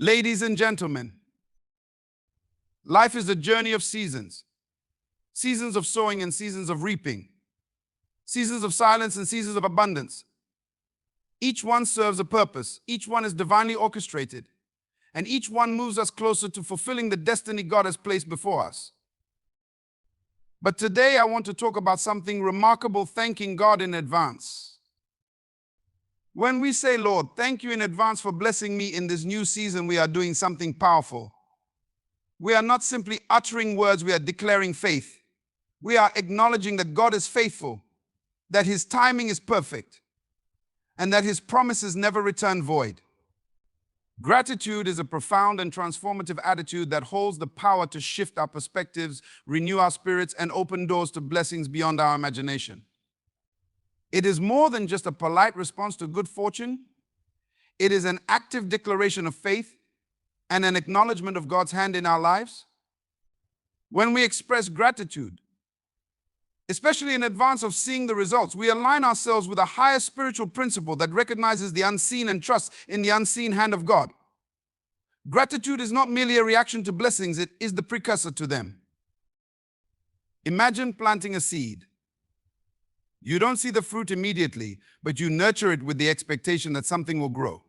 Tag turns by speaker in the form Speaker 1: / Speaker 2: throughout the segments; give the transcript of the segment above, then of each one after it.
Speaker 1: Ladies and gentlemen, life is a journey of seasons. Seasons of sowing and seasons of reaping. Seasons of silence and seasons of abundance. Each one serves a purpose. Each one is divinely orchestrated. And each one moves us closer to fulfilling the destiny God has placed before us. But today I want to talk about something remarkable, thanking God in advance. When we say, Lord, thank you in advance for blessing me in this new season, we are doing something powerful. We are not simply uttering words, we are declaring faith. We are acknowledging that God is faithful, that His timing is perfect, and that His promises never return void. Gratitude is a profound and transformative attitude that holds the power to shift our perspectives, renew our spirits, and open doors to blessings beyond our imagination. It is more than just a polite response to good fortune. It is an active declaration of faith and an acknowledgement of God's hand in our lives. When we express gratitude, especially in advance of seeing the results, we align ourselves with a higher spiritual principle that recognizes the unseen and trusts in the unseen hand of God. Gratitude is not merely a reaction to blessings, it is the precursor to them. Imagine planting a seed. You don't see the fruit immediately, but you nurture it with the expectation that something will grow.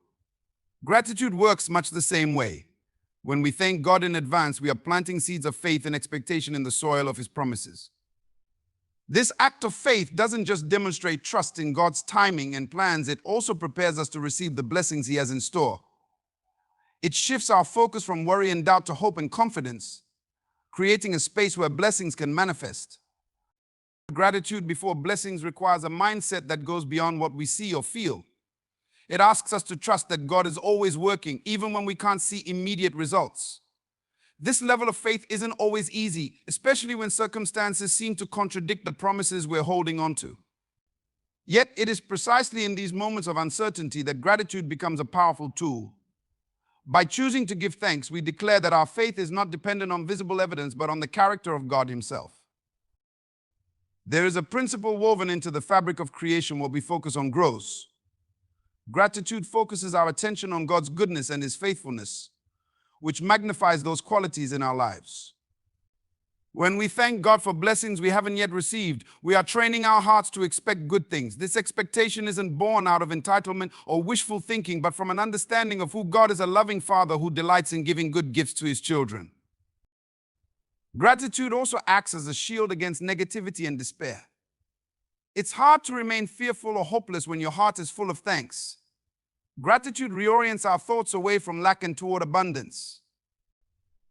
Speaker 1: Gratitude works much the same way. When we thank God in advance, we are planting seeds of faith and expectation in the soil of His promises. This act of faith doesn't just demonstrate trust in God's timing and plans, it also prepares us to receive the blessings He has in store. It shifts our focus from worry and doubt to hope and confidence, creating a space where blessings can manifest. Gratitude before blessings requires a mindset that goes beyond what we see or feel. It asks us to trust that God is always working, even when we can't see immediate results. This level of faith isn't always easy, especially when circumstances seem to contradict the promises we're holding on to. Yet it is precisely in these moments of uncertainty that gratitude becomes a powerful tool. By choosing to give thanks, we declare that our faith is not dependent on visible evidence, but on the character of God Himself. There is a principle woven into the fabric of creation where we focus on growth. Gratitude focuses our attention on God's goodness and His faithfulness, which magnifies those qualities in our lives. When we thank God for blessings we haven't yet received, we are training our hearts to expect good things. This expectation isn't born out of entitlement or wishful thinking, but from an understanding of who God is, a loving Father who delights in giving good gifts to His children. Gratitude also acts as a shield against negativity and despair. It's hard to remain fearful or hopeless when your heart is full of thanks. Gratitude reorients our thoughts away from lack and toward abundance.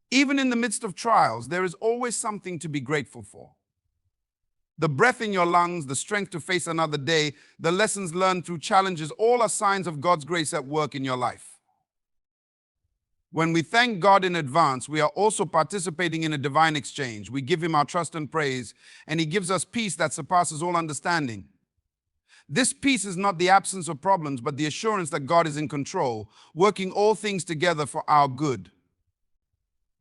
Speaker 1: Even in the midst of trials, there is always something to be grateful for. The breath in your lungs, the strength to face another day, the lessons learned through challenges, all are signs of God's grace at work in your life. When we thank God in advance, we are also participating in a divine exchange. We give Him our trust and praise, and He gives us peace that surpasses all understanding. This peace is not the absence of problems, but the assurance that God is in control, working all things together for our good.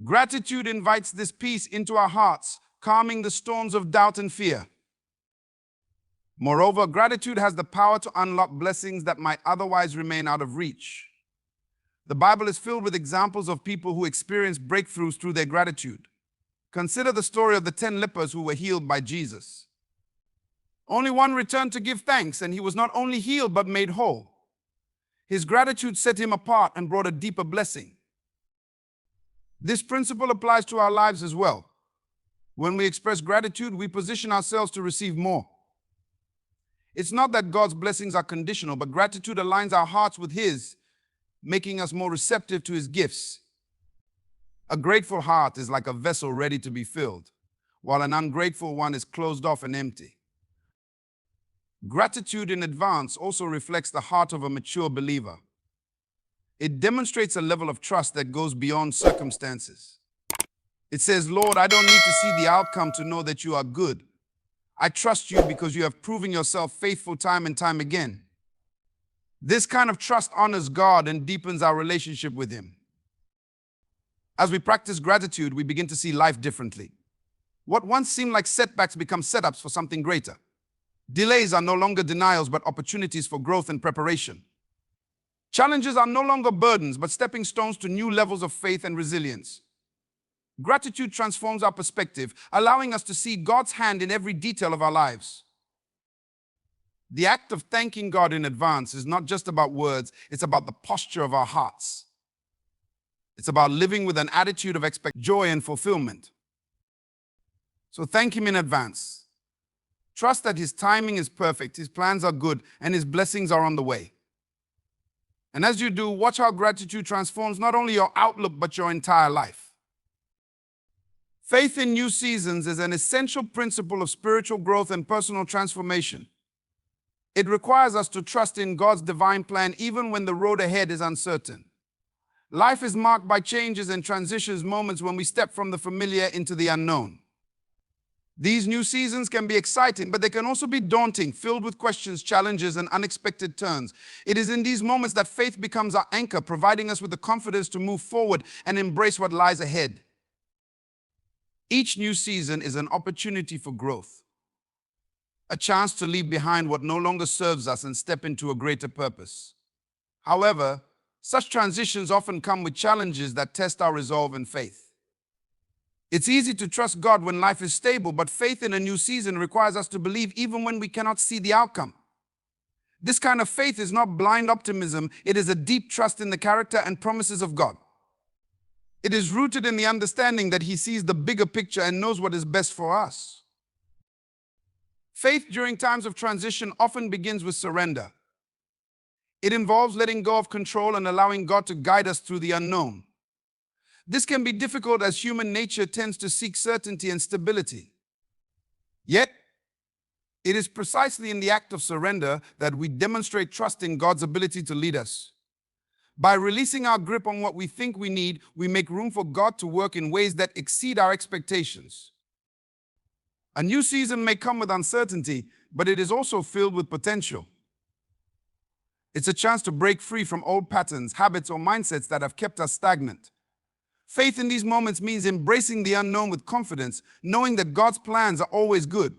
Speaker 1: Gratitude invites this peace into our hearts, calming the storms of doubt and fear. Moreover, gratitude has the power to unlock blessings that might otherwise remain out of reach. The Bible is filled with examples of people who experienced breakthroughs through their gratitude. Consider the story of the 10 lepers who were healed by Jesus. Only one returned to give thanks, and he was not only healed but made whole. His gratitude set him apart and brought a deeper blessing. This principle applies to our lives as well. When we express gratitude, we position ourselves to receive more. It's not that God's blessings are conditional, but gratitude aligns our hearts with His, making us more receptive to His gifts. A grateful heart is like a vessel ready to be filled, while an ungrateful one is closed off and empty. Gratitude in advance also reflects the heart of a mature believer. It demonstrates a level of trust that goes beyond circumstances. It says, Lord, I don't need to see the outcome to know that you are good. I trust you because you have proven yourself faithful time and time again. This kind of trust honors God and deepens our relationship with Him. As we practice gratitude, we begin to see life differently. What once seemed like setbacks become setups for something greater. Delays are no longer denials, but opportunities for growth and preparation. Challenges are no longer burdens, but stepping stones to new levels of faith and resilience. Gratitude transforms our perspective, allowing us to see God's hand in every detail of our lives. The act of thanking God in advance is not just about words, it's about the posture of our hearts. It's about living with an attitude of joy and fulfillment. So thank Him in advance. Trust that His timing is perfect, His plans are good, and His blessings are on the way. And as you do, watch how gratitude transforms not only your outlook, but your entire life. Faith in new seasons is an essential principle of spiritual growth and personal transformation. It requires us to trust in God's divine plan even when the road ahead is uncertain. Life is marked by changes and transitions, moments when we step from the familiar into the unknown. These new seasons can be exciting, but they can also be daunting, filled with questions, challenges, and unexpected turns. It is in these moments that faith becomes our anchor, providing us with the confidence to move forward and embrace what lies ahead. Each new season is an opportunity for growth, a chance to leave behind what no longer serves us and step into a greater purpose. However, such transitions often come with challenges that test our resolve and faith. It's easy to trust God when life is stable, but faith in a new season requires us to believe even when we cannot see the outcome. This kind of faith is not blind optimism, it is a deep trust in the character and promises of God. It is rooted in the understanding that He sees the bigger picture and knows what is best for us. Faith during times of transition often begins with surrender. It involves letting go of control and allowing God to guide us through the unknown. This can be difficult as human nature tends to seek certainty and stability. Yet, it is precisely in the act of surrender that we demonstrate trust in God's ability to lead us. By releasing our grip on what we think we need, we make room for God to work in ways that exceed our expectations. A new season may come with uncertainty, but it is also filled with potential. It's a chance to break free from old patterns, habits, or mindsets that have kept us stagnant. Faith in these moments means embracing the unknown with confidence, knowing that God's plans are always good.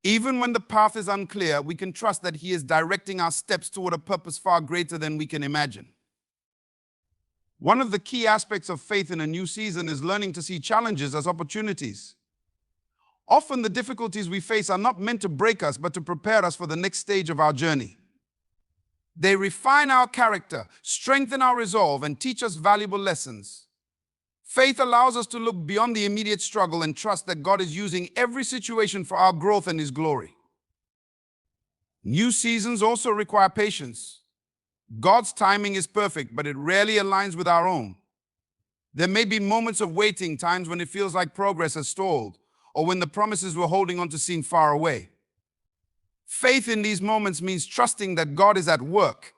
Speaker 1: Even when the path is unclear, we can trust that He is directing our steps toward a purpose far greater than we can imagine. One of the key aspects of faith in a new season is learning to see challenges as opportunities. Often the difficulties we face are not meant to break us, but to prepare us for the next stage of our journey. They refine our character, strengthen our resolve, and teach us valuable lessons. Faith allows us to look beyond the immediate struggle and trust that God is using every situation for our growth and His glory. New seasons also require patience. God's timing is perfect, but it rarely aligns with our own. There may be moments of waiting, times when it feels like progress has stalled, or when the promises we're holding on to seem far away. Faith in these moments means trusting that God is at work,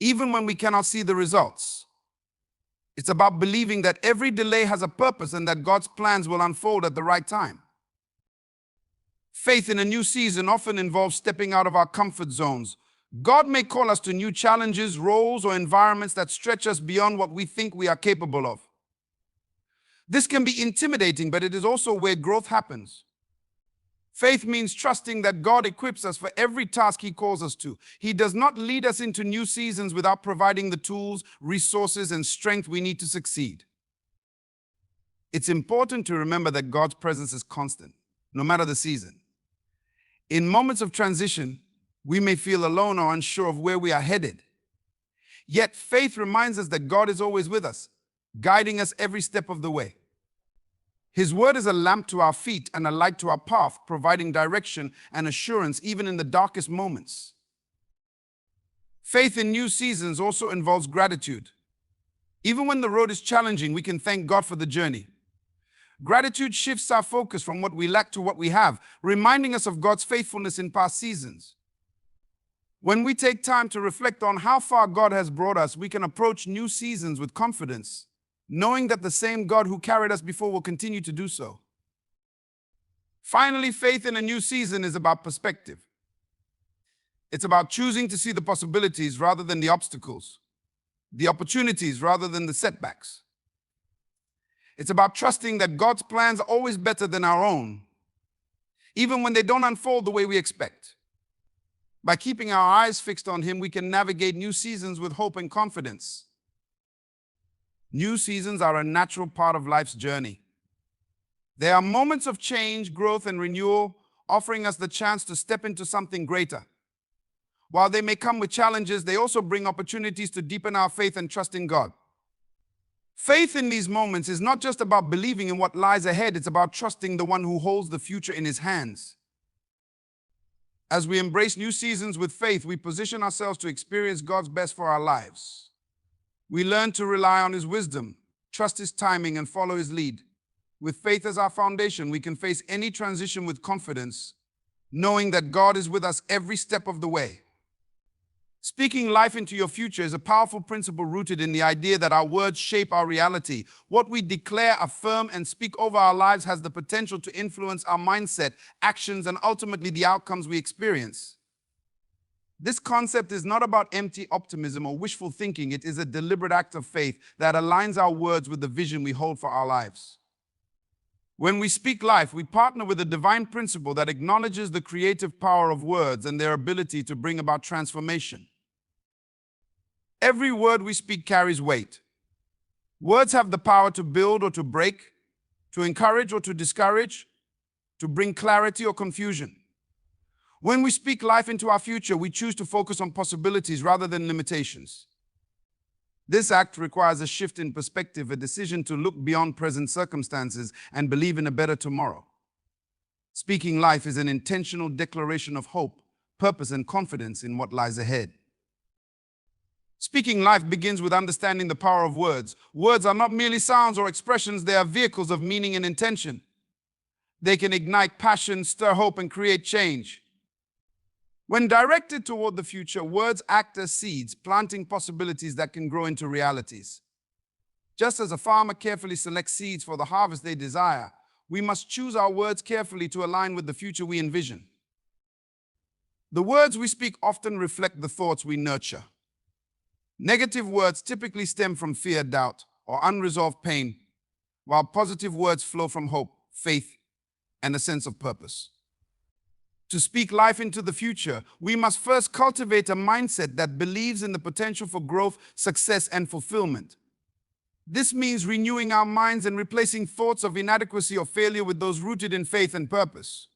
Speaker 1: even when we cannot see the results. It's about believing that every delay has a purpose and that God's plans will unfold at the right time. Faith in a new season often involves stepping out of our comfort zones. God may call us to new challenges, roles, or environments that stretch us beyond what we think we are capable of. This can be intimidating, but it is also where growth happens. Faith means trusting that God equips us for every task He calls us to. He does not lead us into new seasons without providing the tools, resources, and strength we need to succeed. It's important to remember that God's presence is constant, no matter the season. In moments of transition, we may feel alone or unsure of where we are headed. Yet faith reminds us that God is always with us, guiding us every step of the way. His word is a lamp to our feet and a light to our path, providing direction and assurance even in the darkest moments. Faith in new seasons also involves gratitude. Even when the road is challenging, we can thank God for the journey. Gratitude shifts our focus from what we lack to what we have, reminding us of God's faithfulness in past seasons. When we take time to reflect on how far God has brought us, we can approach new seasons with confidence, knowing that the same God who carried us before will continue to do so. Finally, faith in a new season is about perspective. It's about choosing to see the possibilities rather than the obstacles, the opportunities rather than the setbacks. It's about trusting that God's plans are always better than our own, even when they don't unfold the way we expect. By keeping our eyes fixed on Him, we can navigate new seasons with hope and confidence. New seasons are a natural part of life's journey. They are moments of change, growth, and renewal, offering us the chance to step into something greater. While they may come with challenges, they also bring opportunities to deepen our faith and trust in God. Faith in these moments is not just about believing in what lies ahead, it's about trusting the one who holds the future in His hands. As we embrace new seasons with faith, we position ourselves to experience God's best for our lives. We learn to rely on His wisdom, trust His timing, and follow His lead. With faith as our foundation, we can face any transition with confidence, knowing that God is with us every step of the way. Speaking life into your future is a powerful principle rooted in the idea that our words shape our reality. What we declare, affirm, and speak over our lives has the potential to influence our mindset, actions, and ultimately the outcomes we experience. This concept is not about empty optimism or wishful thinking. It is a deliberate act of faith that aligns our words with the vision we hold for our lives. When we speak life, we partner with a divine principle that acknowledges the creative power of words and their ability to bring about transformation. Every word we speak carries weight. Words have the power to build or to break, to encourage or to discourage, to bring clarity or confusion. When we speak life into our future, we choose to focus on possibilities rather than limitations. This act requires a shift in perspective, a decision to look beyond present circumstances and believe in a better tomorrow. Speaking life is an intentional declaration of hope, purpose, and confidence in what lies ahead. Speaking life begins with understanding the power of words. Words are not merely sounds or expressions, they are vehicles of meaning and intention. They can ignite passion, stir hope, and create change. When directed toward the future, words act as seeds, planting possibilities that can grow into realities. Just as a farmer carefully selects seeds for the harvest they desire, we must choose our words carefully to align with the future we envision. The words we speak often reflect the thoughts we nurture. Negative words typically stem from fear, doubt, or unresolved pain, while positive words flow from hope, faith, and a sense of purpose. To speak life into the future, we must first cultivate a mindset that believes in the potential for growth, success, and fulfillment. This means renewing our minds and replacing thoughts of inadequacy or failure with those rooted in faith and purpose.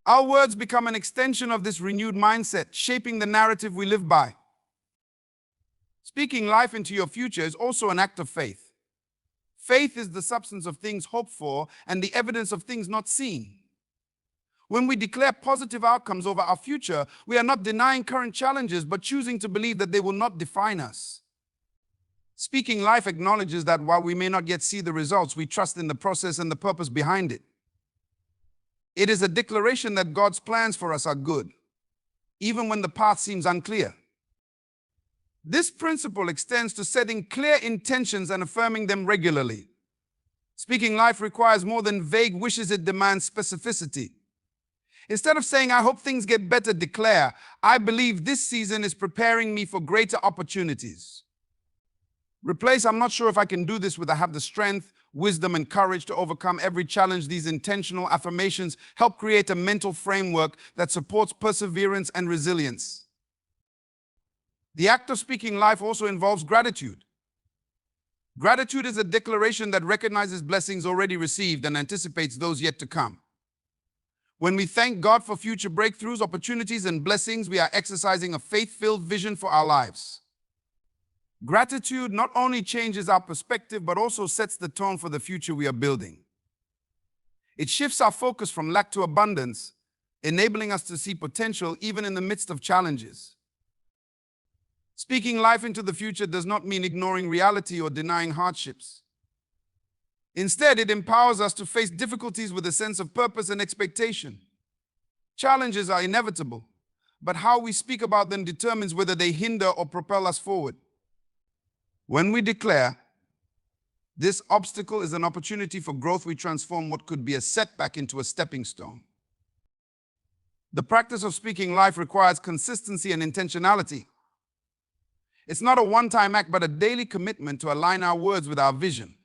Speaker 1: Our words become an extension of this renewed mindset, shaping the narrative we live by. Speaking life into your future is also an act of faith. Faith is the substance of things hoped for and the evidence of things not seen. When we declare positive outcomes over our future, we are not denying current challenges, but choosing to believe that they will not define us. Speaking life acknowledges that while we may not yet see the results, we trust in the process and the purpose behind it. It is a declaration that God's plans for us are good, even when the path seems unclear. This principle extends to setting clear intentions and affirming them regularly. Speaking life requires more than vague wishes, it demands specificity. Instead of saying, "I hope things get better," declare, "I believe this season is preparing me for greater opportunities." Replace, "I'm not sure if I can do this," with "I have the strength, wisdom, and courage to overcome every challenge." These intentional affirmations help create a mental framework that supports perseverance and resilience. The act of speaking life also involves gratitude. Gratitude is a declaration that recognizes blessings already received and anticipates those yet to come. When we thank God for future breakthroughs, opportunities, and blessings, we are exercising a faith-filled vision for our lives. Gratitude not only changes our perspective, but also sets the tone for the future we are building. It shifts our focus from lack to abundance, enabling us to see potential even in the midst of challenges. Speaking life into the future does not mean ignoring reality or denying hardships. Instead, it empowers us to face difficulties with a sense of purpose and expectation. Challenges are inevitable, but how we speak about them determines whether they hinder or propel us forward. When we declare, "This obstacle is an opportunity for growth," we transform what could be a setback into a stepping stone. The practice of speaking life requires consistency and intentionality. It's not a one-time act, but a daily commitment to align our words with our vision.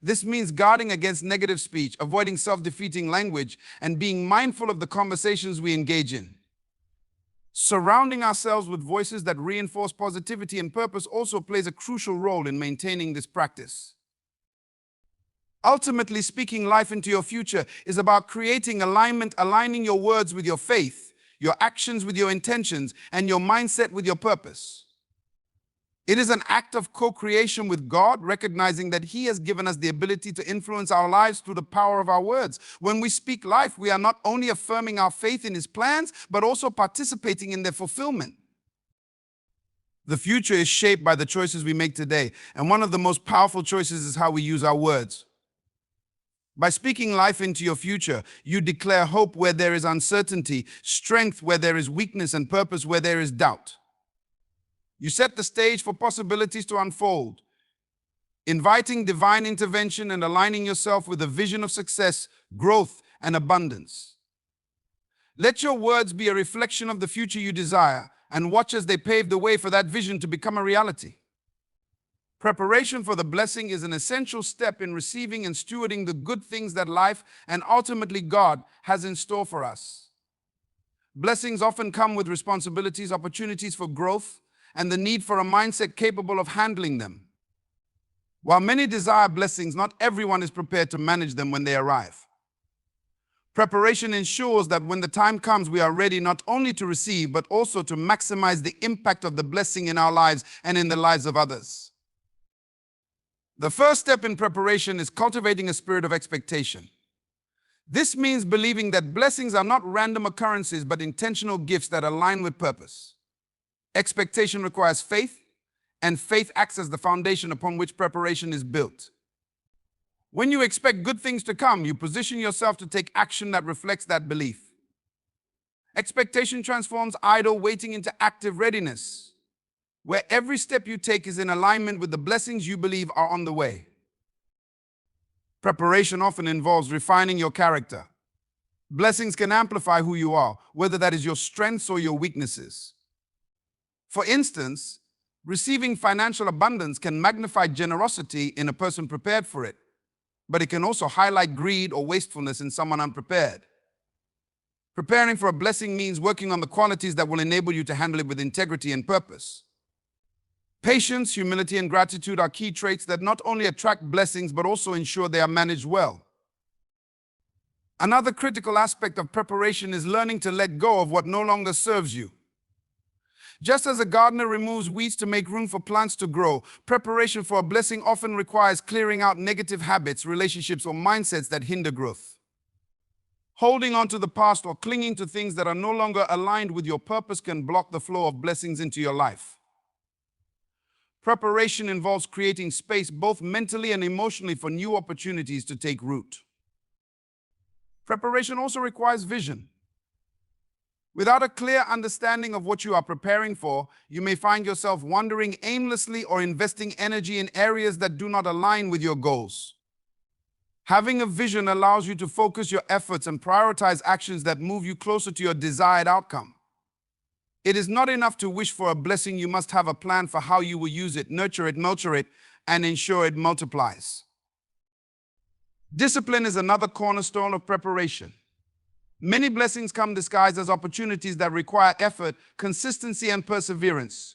Speaker 1: This means guarding against negative speech, avoiding self-defeating language, and being mindful of the conversations we engage in. Surrounding ourselves with voices that reinforce positivity and purpose also plays a crucial role in maintaining this practice. Ultimately, speaking life into your future is about creating alignment, aligning your words with your faith, your actions with your intentions, and your mindset with your purpose. It is an act of co-creation with God, recognizing that He has given us the ability to influence our lives through the power of our words. When we speak life, we are not only affirming our faith in His plans, but also participating in their fulfillment. The future is shaped by the choices we make today, and one of the most powerful choices is how we use our words. By speaking life into your future, you declare hope where there is uncertainty, strength where there is weakness, and purpose where there is doubt. You set the stage for possibilities to unfold, inviting divine intervention and aligning yourself with a vision of success, growth, and abundance. Let your words be a reflection of the future you desire, and watch as they pave the way for that vision to become a reality. Preparation for the blessing is an essential step in receiving and stewarding the good things that life and ultimately God has in store for us. Blessings often come with responsibilities, opportunities for growth, and the need for a mindset capable of handling them. While many desire blessings, not everyone is prepared to manage them when they arrive. Preparation ensures that when the time comes, we are ready not only to receive, but also to maximize the impact of the blessing in our lives and in the lives of others. The first step in preparation is cultivating a spirit of expectation. This means believing that blessings are not random occurrences, but intentional gifts that align with purpose. Expectation requires faith, and faith acts as the foundation upon which preparation is built. When you expect good things to come, you position yourself to take action that reflects that belief. Expectation transforms idle waiting into active readiness, where every step you take is in alignment with the blessings you believe are on the way. Preparation often involves refining your character. Blessings can amplify who you are, whether that is your strengths or your weaknesses. For instance, receiving financial abundance can magnify generosity in a person prepared for it, but it can also highlight greed or wastefulness in someone unprepared. Preparing for a blessing means working on the qualities that will enable you to handle it with integrity and purpose. Patience, humility, and gratitude are key traits that not only attract blessings, but also ensure they are managed well. Another critical aspect of preparation is learning to let go of what no longer serves you. Just as a gardener removes weeds to make room for plants to grow, preparation for a blessing often requires clearing out negative habits, relationships, or mindsets that hinder growth. Holding on to the past or clinging to things that are no longer aligned with your purpose can block the flow of blessings into your life. Preparation involves creating space both mentally and emotionally for new opportunities to take root. Preparation also requires vision. Without a clear understanding of what you are preparing for, you may find yourself wandering aimlessly or investing energy in areas that do not align with your goals. Having a vision allows you to focus your efforts and prioritize actions that move you closer to your desired outcome. It is not enough to wish for a blessing. You must have a plan for how you will use it, nurture it, and ensure it multiplies. Discipline is another cornerstone of preparation. Many blessings come disguised as opportunities that require effort, consistency, and perseverance.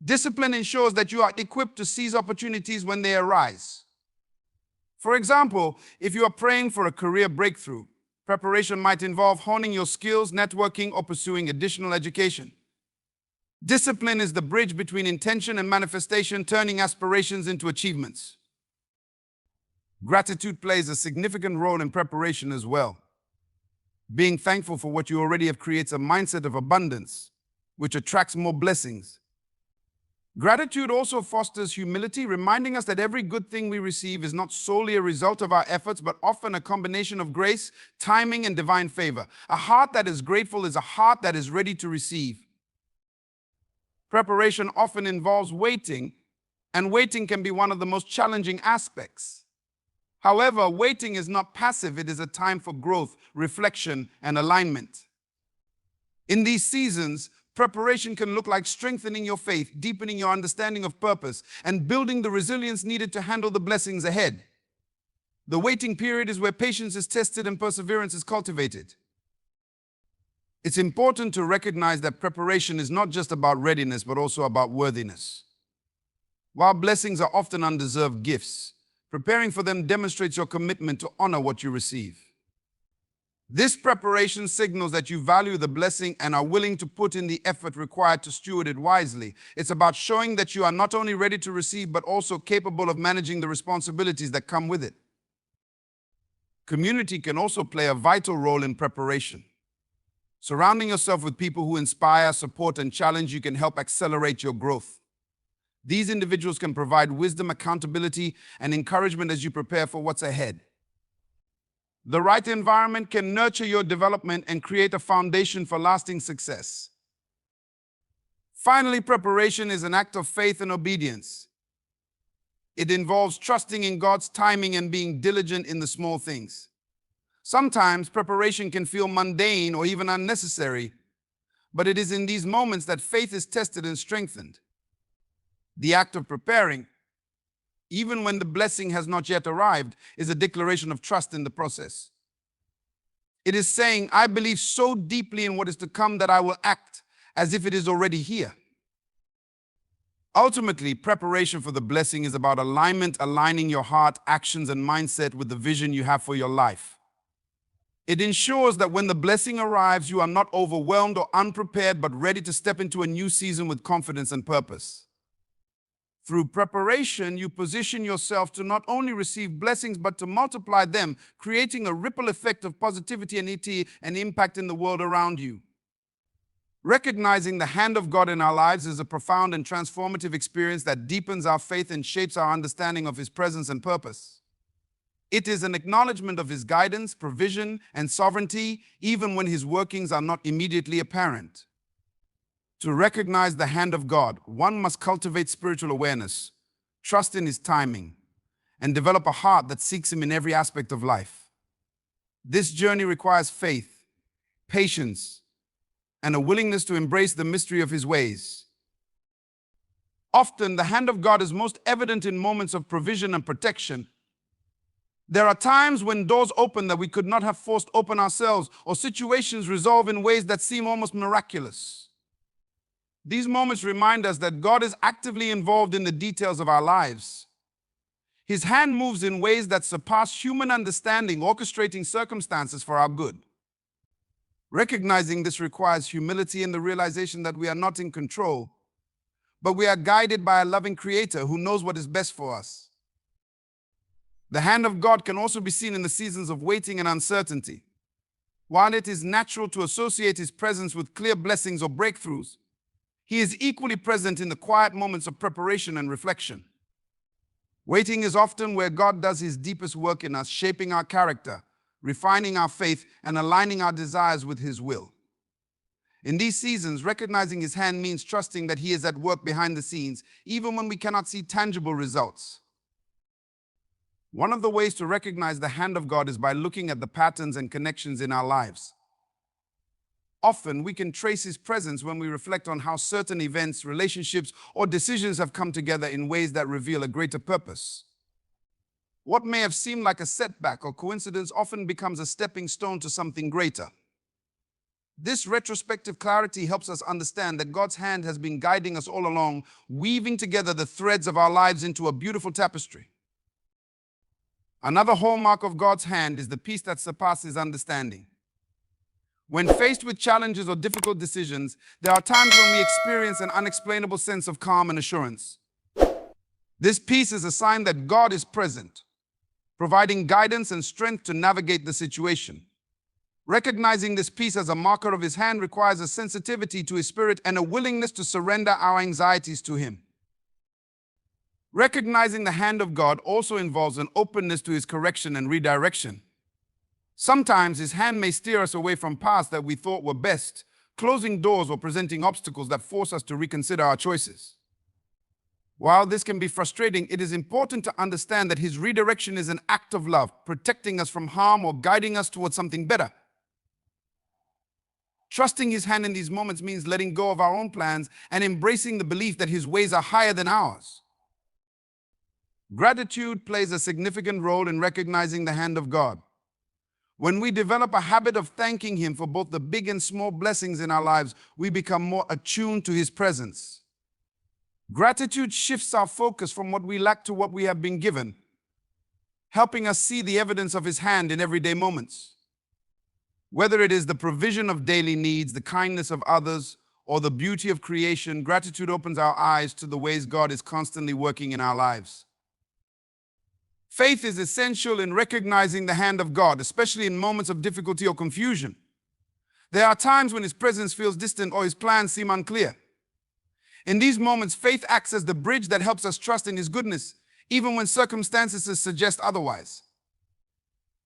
Speaker 1: Discipline ensures that you are equipped to seize opportunities when they arise. For example, if you are praying for a career breakthrough, preparation might involve honing your skills, networking, or pursuing additional education. Discipline is the bridge between intention and manifestation, turning aspirations into achievements. Gratitude plays a significant role in preparation as well. Being thankful for what you already have creates a mindset of abundance, which attracts more blessings. Gratitude also fosters humility, reminding us that every good thing we receive is not solely a result of our efforts, but often a combination of grace, timing, and divine favor. A heart that is grateful is a heart that is ready to receive. Preparation often involves waiting, and waiting can be one of the most challenging aspects. However, waiting is not passive. It is a time for growth, reflection, and alignment. In these seasons, preparation can look like strengthening your faith, deepening your understanding of purpose, and building the resilience needed to handle the blessings ahead. The waiting period is where patience is tested and perseverance is cultivated. It's important to recognize that preparation is not just about readiness, but also about worthiness. While blessings are often undeserved gifts, preparing for them demonstrates your commitment to honor what you receive. This preparation signals that you value the blessing and are willing to put in the effort required to steward it wisely. It's about showing that you are not only ready to receive, but also capable of managing the responsibilities that come with it. Community can also play a vital role in preparation. Surrounding yourself with people who inspire, support, and challenge you can help accelerate your growth. These individuals can provide wisdom, accountability, and encouragement as you prepare for what's ahead. The right environment can nurture your development and create a foundation for lasting success. Finally, preparation is an act of faith and obedience. It involves trusting in God's timing and being diligent in the small things. Sometimes preparation can feel mundane or even unnecessary, but it is in these moments that faith is tested and strengthened. The act of preparing, even when the blessing has not yet arrived, is a declaration of trust in the process. It is saying, I believe so deeply in what is to come that I will act as if it is already here. Ultimately, preparation for the blessing is about alignment, aligning your heart, actions, and mindset with the vision you have for your life. It ensures that when the blessing arrives, you are not overwhelmed or unprepared, but ready to step into a new season with confidence and purpose. Through preparation, you position yourself to not only receive blessings, but to multiply them, creating a ripple effect of positivity and impact in the world around you. Recognizing the hand of God in our lives is a profound and transformative experience that deepens our faith and shapes our understanding of His presence and purpose. It is an acknowledgement of His guidance, provision, and sovereignty, even when His workings are not immediately apparent. To recognize the hand of God, one must cultivate spiritual awareness, trust in His timing, and develop a heart that seeks Him in every aspect of life. This journey requires faith, patience, and a willingness to embrace the mystery of His ways. Often, the hand of God is most evident in moments of provision and protection. There are times when doors open that we could not have forced open ourselves, or situations resolve in ways that seem almost miraculous. These moments remind us that God is actively involved in the details of our lives. His hand moves in ways that surpass human understanding, orchestrating circumstances for our good. Recognizing this requires humility and the realization that we are not in control, but we are guided by a loving Creator who knows what is best for us. The hand of God can also be seen in the seasons of waiting and uncertainty. While it is natural to associate His presence with clear blessings or breakthroughs, He is equally present in the quiet moments of preparation and reflection. Waiting is often where God does His deepest work in us, shaping our character, refining our faith, and aligning our desires with His will. In these seasons, recognizing His hand means trusting that He is at work behind the scenes, even when we cannot see tangible results. One of the ways to recognize the hand of God is by looking at the patterns and connections in our lives. Often, we can trace His presence when we reflect on how certain events, relationships, or decisions have come together in ways that reveal a greater purpose. What may have seemed like a setback or coincidence often becomes a stepping stone to something greater. This retrospective clarity helps us understand that God's hand has been guiding us all along, weaving together the threads of our lives into a beautiful tapestry. Another hallmark of God's hand is the peace that surpasses understanding. When faced with challenges or difficult decisions, there are times when we experience an unexplainable sense of calm and assurance. This peace is a sign that God is present, providing guidance and strength to navigate the situation. Recognizing this peace as a marker of His hand requires a sensitivity to His Spirit and a willingness to surrender our anxieties to Him. Recognizing the hand of God also involves an openness to His correction and redirection. Sometimes His hand may steer us away from paths that we thought were best, closing doors or presenting obstacles that force us to reconsider our choices. While this can be frustrating, it is important to understand that His redirection is an act of love, protecting us from harm or guiding us towards something better. Trusting His hand in these moments means letting go of our own plans and embracing the belief that His ways are higher than ours. Gratitude plays a significant role in recognizing the hand of God. When we develop a habit of thanking Him for both the big and small blessings in our lives, we become more attuned to His presence. Gratitude shifts our focus from what we lack to what we have been given, helping us see the evidence of His hand in everyday moments. Whether it is the provision of daily needs, the kindness of others, or the beauty of creation, gratitude opens our eyes to the ways God is constantly working in our lives. Faith is essential in recognizing the hand of God, especially in moments of difficulty or confusion. There are times when His presence feels distant or His plans seem unclear. In these moments, faith acts as the bridge that helps us trust in His goodness, even when circumstances suggest otherwise.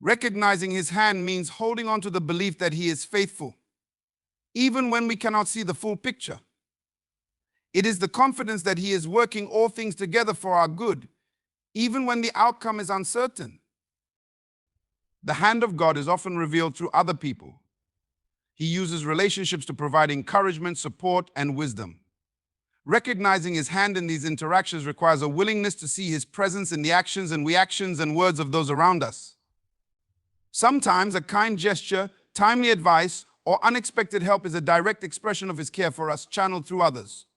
Speaker 1: Recognizing His hand means holding on to the belief that He is faithful, even when we cannot see the full picture. It is the confidence that He is working all things together for our good, even when the outcome is uncertain. The hand of God is often revealed through other people. He uses relationships to provide encouragement, support, and wisdom. Recognizing His hand in these interactions requires a willingness to see His presence in the actions and reactions and words of those around us. Sometimes a kind gesture, timely advice, or unexpected help is a direct expression of His care for us, channeled through others.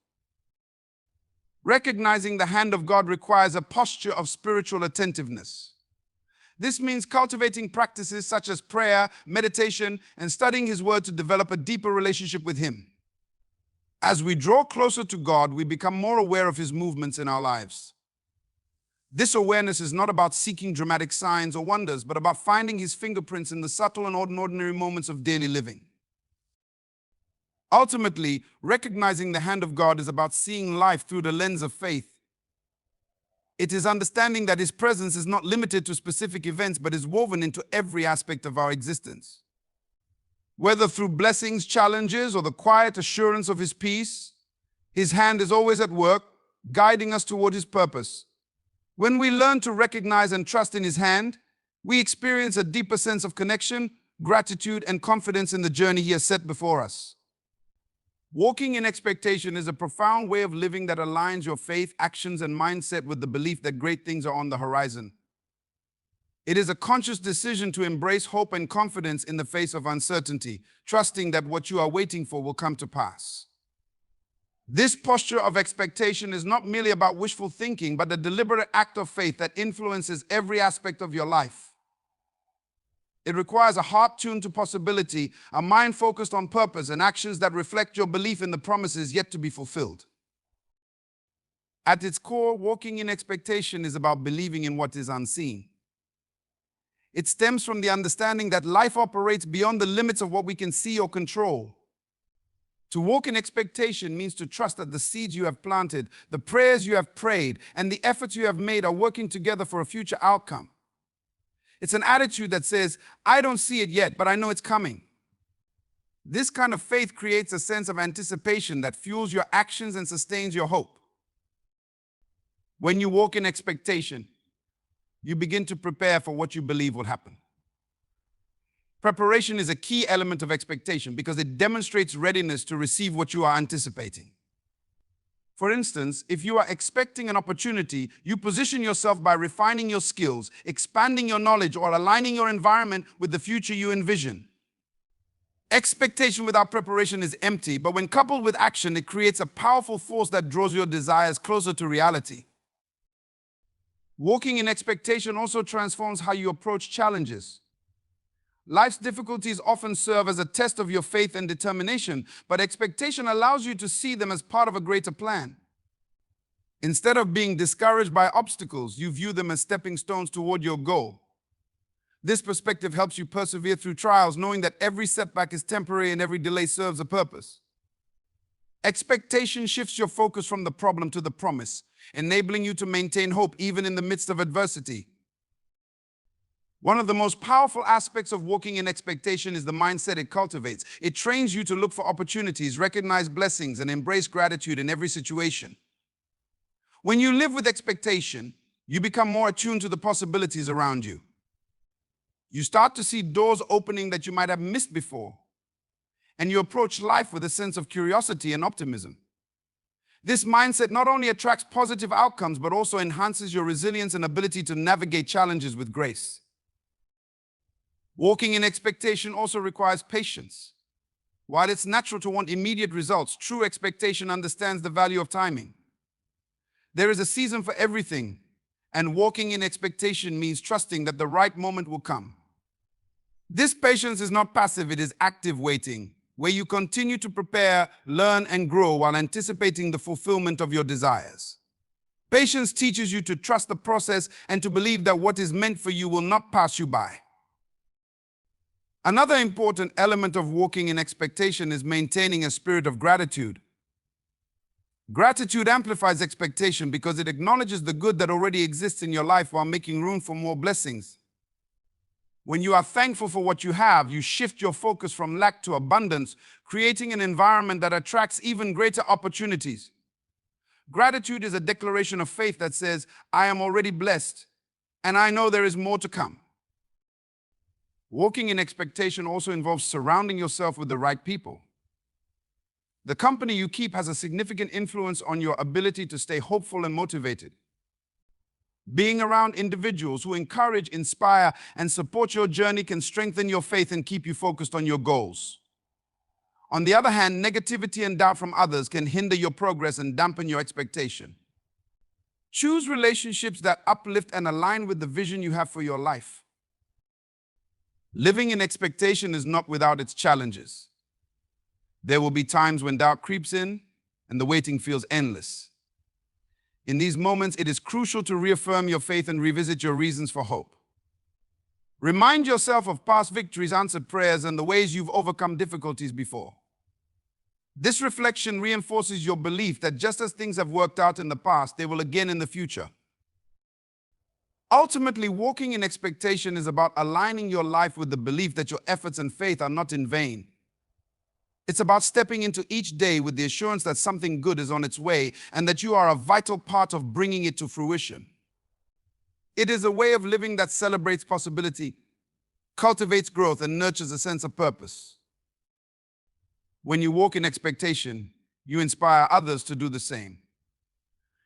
Speaker 1: Recognizing the hand of God requires a posture of spiritual attentiveness. This means cultivating practices such as prayer, meditation, and studying His Word to develop a deeper relationship with Him. As we draw closer to God, we become more aware of His movements in our lives. This awareness is not about seeking dramatic signs or wonders, but about finding His fingerprints in the subtle and ordinary moments of daily living. Ultimately, recognizing the hand of God is about seeing life through the lens of faith. It is understanding that His presence is not limited to specific events, but is woven into every aspect of our existence. Whether through blessings, challenges, or the quiet assurance of His peace, His hand is always at work, guiding us toward His purpose. When we learn to recognize and trust in His hand, we experience a deeper sense of connection, gratitude, and confidence in the journey He has set before us. Walking in expectation is a profound way of living that aligns your faith, actions, and mindset with the belief that great things are on the horizon. It is a conscious decision to embrace hope and confidence in the face of uncertainty, trusting that what you are waiting for will come to pass. This posture of expectation is not merely about wishful thinking, but a deliberate act of faith that influences every aspect of your life. It requires a heart tuned to possibility, a mind focused on purpose, and actions that reflect your belief in the promises yet to be fulfilled. At its core, walking in expectation is about believing in what is unseen. It stems from the understanding that life operates beyond the limits of what we can see or control. To walk in expectation means to trust that the seeds you have planted, the prayers you have prayed, and the efforts you have made are working together for a future outcome. It's an attitude that says, I don't see it yet, but I know it's coming. This kind of faith creates a sense of anticipation that fuels your actions and sustains your hope. When you walk in expectation, you begin to prepare for what you believe will happen. Preparation is a key element of expectation because it demonstrates readiness to receive what you are anticipating. For instance, if you are expecting an opportunity, you position yourself by refining your skills, expanding your knowledge, or aligning your environment with the future you envision. Expectation without preparation is empty, but when coupled with action, it creates a powerful force that draws your desires closer to reality. Walking in expectation also transforms how you approach challenges. Life's difficulties often serve as a test of your faith and determination, but expectation allows you to see them as part of a greater plan. Instead of being discouraged by obstacles, you view them as stepping stones toward your goal. This perspective helps you persevere through trials, knowing that every setback is temporary and every delay serves a purpose. Expectation shifts your focus from the problem to the promise, enabling you to maintain hope even in the midst of adversity. One of the most powerful aspects of walking in expectation is the mindset it cultivates. It trains you to look for opportunities, recognize blessings, and embrace gratitude in every situation. When you live with expectation, you become more attuned to the possibilities around you. You start to see doors opening that you might have missed before, and you approach life with a sense of curiosity and optimism. This mindset not only attracts positive outcomes, but also enhances your resilience and ability to navigate challenges with grace. Walking in expectation also requires patience. While it's natural to want immediate results, true expectation understands the value of timing. There is a season for everything, and walking in expectation means trusting that the right moment will come. This patience is not passive, it is active waiting, where you continue to prepare, learn, and grow while anticipating the fulfillment of your desires. Patience teaches you to trust the process and to believe that what is meant for you will not pass you by. Another important element of walking in expectation is maintaining a spirit of gratitude. Gratitude amplifies expectation because it acknowledges the good that already exists in your life while making room for more blessings. When you are thankful for what you have, you shift your focus from lack to abundance, creating an environment that attracts even greater opportunities. Gratitude is a declaration of faith that says, I am already blessed, and I know there is more to come. Walking in expectation also involves surrounding yourself with the right people. The company you keep has a significant influence on your ability to stay hopeful and motivated. Being around individuals who encourage, inspire, and support your journey can strengthen your faith and keep you focused on your goals. On the other hand, negativity and doubt from others can hinder your progress and dampen your expectation. Choose relationships that uplift and align with the vision you have for your life. Living in expectation is not without its challenges. There will be times when doubt creeps in and the waiting feels endless. In these moments, it is crucial to reaffirm your faith and revisit your reasons for hope. Remind yourself of past victories, answered prayers, and the ways you've overcome difficulties before. This reflection reinforces your belief that just as things have worked out in the past, they will again in the future. Ultimately, walking in expectation is about aligning your life with the belief that your efforts and faith are not in vain. It's about stepping into each day with the assurance that something good is on its way and that you are a vital part of bringing it to fruition. It is a way of living that celebrates possibility, cultivates growth, and nurtures a sense of purpose. When you walk in expectation, you inspire others to do the same.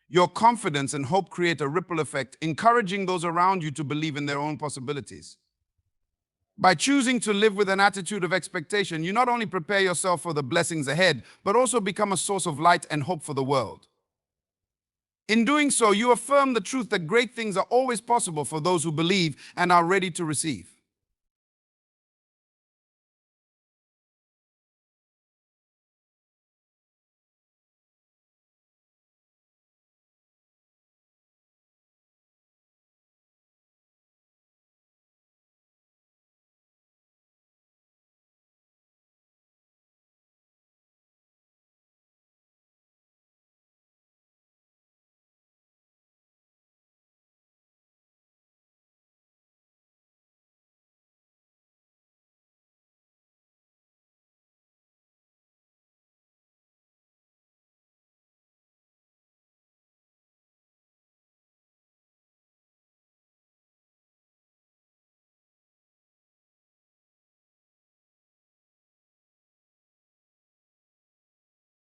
Speaker 1: Your confidence and hope create a ripple effect, encouraging those around you to believe in their own possibilities. By choosing to live with an attitude of expectation, you not only prepare yourself for the blessings ahead, but also become a source of light and hope for the world. In doing so, you affirm the truth that great things are always possible for those who believe and are ready to receive.